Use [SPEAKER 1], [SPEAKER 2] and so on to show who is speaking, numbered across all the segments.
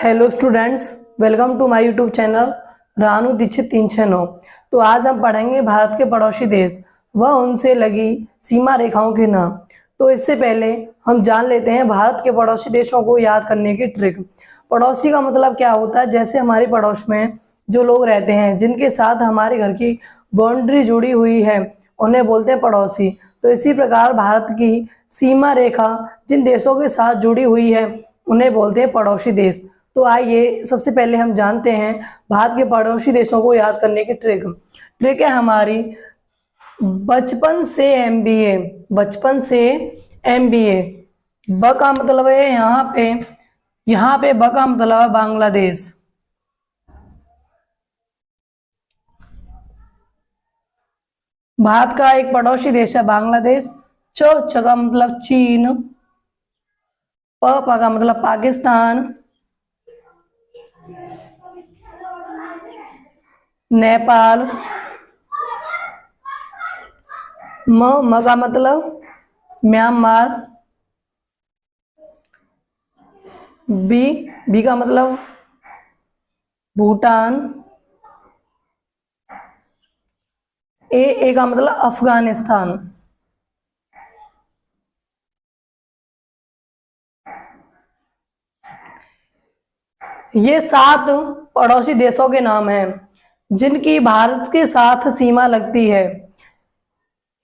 [SPEAKER 1] Hello students, welcome to my YouTube channel Ranu Dixit 369। तो आज हम पढ़ेंगे भारत के पड़ोसी देश व उनसे लगी सीमा रेखाओं के नाम। तो इससे पहले हम जान लेते हैं भारत के पड़ोसी देशों को याद करने की ट्रिक। पड़ोसी का मतलब क्या होता है? जैसे हमारे पड़ोस में जो लोग रहते हैं, जिनके साथ हमारे घर की बाउंड्री जुड़ी हुई है, उन्हें बोलते हैं पड़ोसी। तो इसी प्रकार भारत की सीमा रेखा जिन देशों के साथ जुड़ी हुई है, उन्हें बोलते हैं पड़ोसी देश। तो आइए सबसे पहले हम जानते हैं भारत के पड़ोसी देशों को याद करने की ट्रिक। ट्रिक है हमारी बचपन से एमबीए। बचपन से एमबीए। ब का मतलब है यहाँ पे ब का मतलब है बांग्लादेश। भारत का एक पड़ोसी देश है बांग्लादेश। च का मतलब चीन। प का मतलब पाकिस्तान। नेपाल। म का मतलब म्यांमार। बी का मतलब भूटान। ए का मतलब अफगानिस्तान। ये 7 पड़ोसी देशों के नाम हैं जिनकी भारत के साथ सीमा लगती है।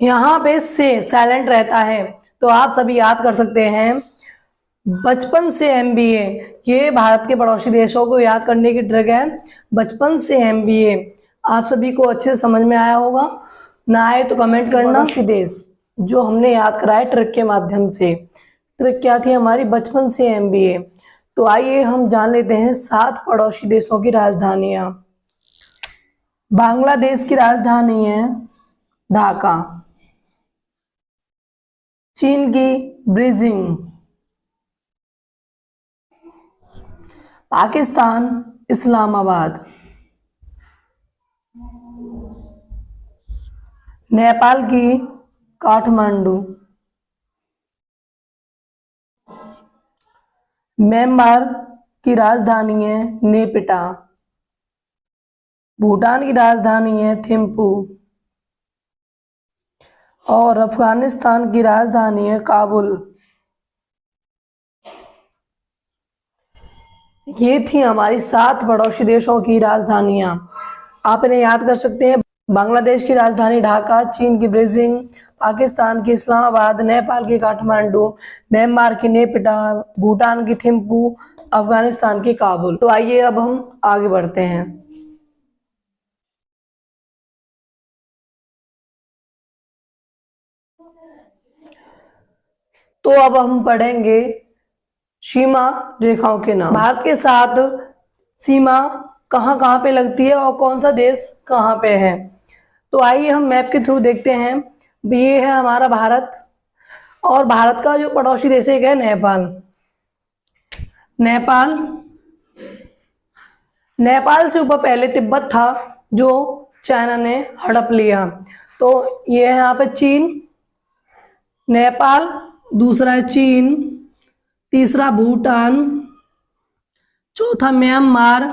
[SPEAKER 1] यहाँ पे से साइलेंट रहता है, तो आप सभी याद कर सकते हैं बचपन से एमबीए। ये भारत के पड़ोसी देशों को याद करने की ट्रिक है, बचपन से एमबीए। आप सभी को अच्छे से समझ में आया होगा। ना आए तो कमेंट करना। पड़ोसी देश जो हमने याद कराया ट्रिक के माध्यम से। ट्रिक क्या थी हमारी? बचपन से एमबीए। तो आइए हम जान लेते हैं 7 पड़ोसी देशों की राजधानियां। बांग्लादेश की राजधानी है ढाका। चीन की बीजिंग। पाकिस्तान इस्लामाबाद। नेपाल की काठमांडू। म्यांमार की राजधानी है नेपिटा। भूटान की राजधानी है थिम्पू। और अफगानिस्तान की राजधानी है काबुल। ये थी हमारी 7 पड़ोसी देशों की राजधानियां। आप इन्हें याद कर सकते हैं। बांग्लादेश की राजधानी ढाका, चीन की बीजिंग, पाकिस्तान की इस्लामाबाद, नेपाल की काठमांडू, म्यांमार की नेपिटा, भूटान की थिम्पू, अफगानिस्तान की काबुल। तो आइए अब हम आगे बढ़ते हैं। तो अब हम पढ़ेंगे सीमा रेखाओं के नाम। भारत के साथ सीमा कहाँ कहाँ पे लगती है और कौन सा देश कहाँ पे है। तो आइए हम मैप के थ्रू देखते हैं। ये है हमारा भारत, और भारत का जो पड़ोसी देश है नेपाल। नेपाल नेपाल से ऊपर पहले तिब्बत था, जो चाइना ने हड़प लिया। तो ये है यहाँ पे चीन, नेपाल, दूसरा है चीन, तीसरा भूटान, चौथा म्यांमार,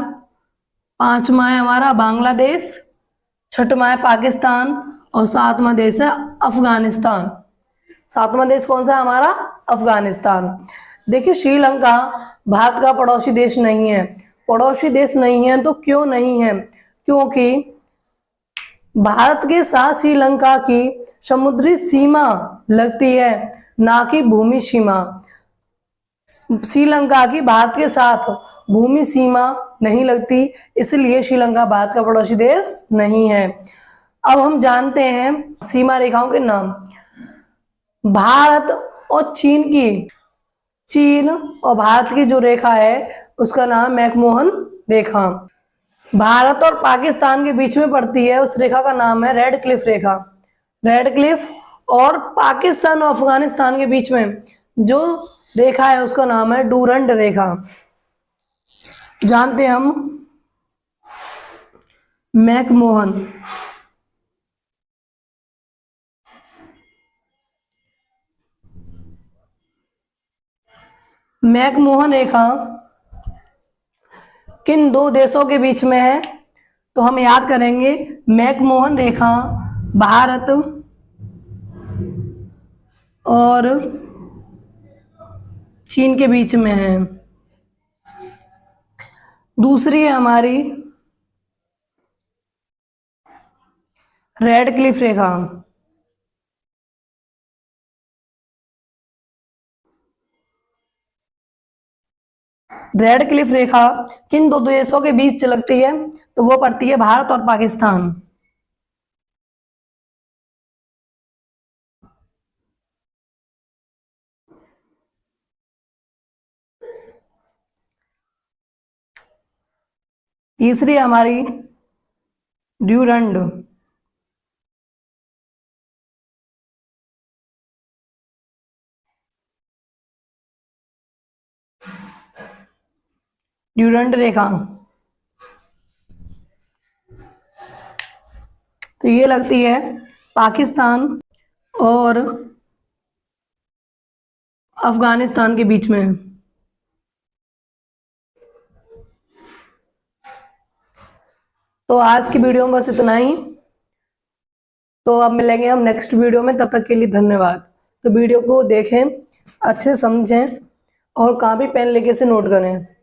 [SPEAKER 1] पांचवा है हमारा बांग्लादेश, छठवां है पाकिस्तान, और 7वां देश है अफगानिस्तान। 7वां देश कौन सा है हमारा? अफगानिस्तान। देखिए, श्रीलंका भारत का पड़ोसी देश नहीं है। पड़ोसी देश नहीं है तो क्यों नहीं है? क्योंकि भारत के साथ श्रीलंका की समुद्री सीमा लगती है, ना कि भूमि सीमा। श्रीलंका की भारत के साथ भूमि सीमा नहीं लगती, इसलिए श्रीलंका भारत का पड़ोसी देश नहीं है। अब हम जानते हैं सीमा रेखाओं के नाम। भारत और चीन और भारत की जो रेखा है उसका नाम मैकमोहन रेखा। भारत और पाकिस्तान के बीच में पड़ती है, उस रेखा का नाम है रेड क्लिफ रेखा। Radcliffe. और पाकिस्तान और अफगानिस्तान के बीच में जो रेखा है उसका नाम है डूरंड रेखा। जानते हैं हम मैकमोहन। मैकमोहन रेखा किन दो देशों के बीच में है? तो हम याद करेंगे मैकमोहन रेखा भारत और चीन के बीच में है। दूसरी है हमारी रेड क्लिफ रेखा। रेड क्लिफ रेखा किन दो देशों के बीच लगती है? तो वो पड़ती है भारत और पाकिस्तान। तीसरी हमारी ड्यूरंड। ड्यूरंड रेखा तो ये लगती है पाकिस्तान और अफगानिस्तान के बीच में। तो आज की वीडियो में बस इतना ही। तो अब मिलेंगे हम नेक्स्ट वीडियो में, तब तक के लिए धन्यवाद। तो वीडियो को देखें, अच्छे समझें और कहाँ भी पेन लेके से नोट करें।